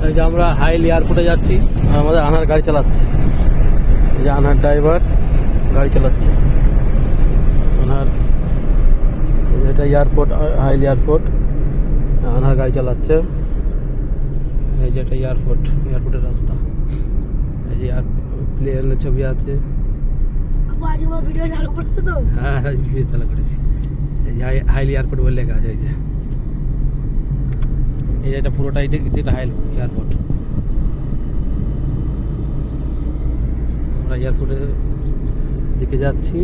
এই যে আমরা হাইল এয়ারপোর্টে যাচ্ছি আর আমাদের আনার গাড়ি চালাচ্ছে। এই যে আনার ড্রাইভার গাড়ি চালাচ্ছে। আনার এটা এয়ারপোর্ট, হাইল এয়ারপোর্ট, আনার গাড়ি চালাচ্ছে। এই যে এটা এয়ারপোর্টের রাস্তা। এই যে প্লেনের ছবি আছে। ভিডিও চালু করেছো তো? হ্যাঁ ভিডিও চালু করেছি। এই যে হাইল এয়ারপোর্ট বলে লেখা আছে। এই যে এটা পুরোটাই এটা হাইল এয়ারপোর্ট। আমরা এয়ারপোর্টের দিকে যাচ্ছি।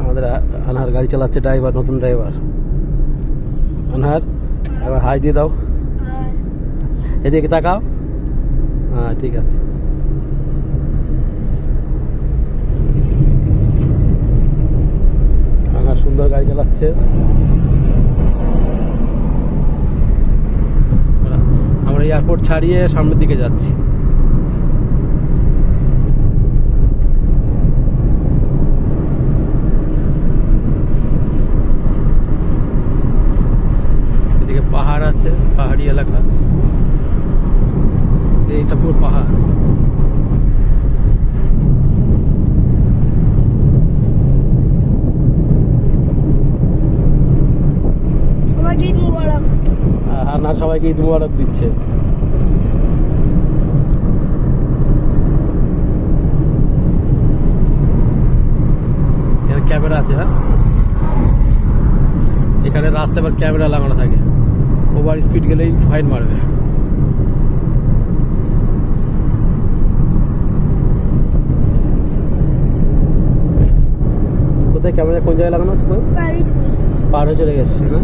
আমাদের আনহার গাড়ি চালাচ্ছে ড্রাইভার, নতুন ড্রাইভার। আনহার এবার হাই দিয়ে দাও, এদিকে তাকাও। হ্যাঁ ঠিক আছে। আনহার সুন্দর গাড়ি চালাচ্ছে। আমরা এয়ারপোর্ট ছাড়িয়ে সামনের দিকে যাচ্ছি। এদিকে পাহাড় আছে, পাহাড়ি এলাকা। এইটা পুরো পাহাড়। সবাইকে ঈদ মোবারক। আনহার সবাইকে ঈদ মোবারক দিচ্ছে। এর ক্যামেরা আছে। হ্যাঁ, এখানে রাস্তায় আবার ক্যামেরা লাগানো থাকে। ওভার স্পিড গেলেই ফাইন মারবে। কোথায় ক্যামেরা কোন জায়গায় লাগানো আছে? প্যারিস পাহাড়ে চলে গেছে না?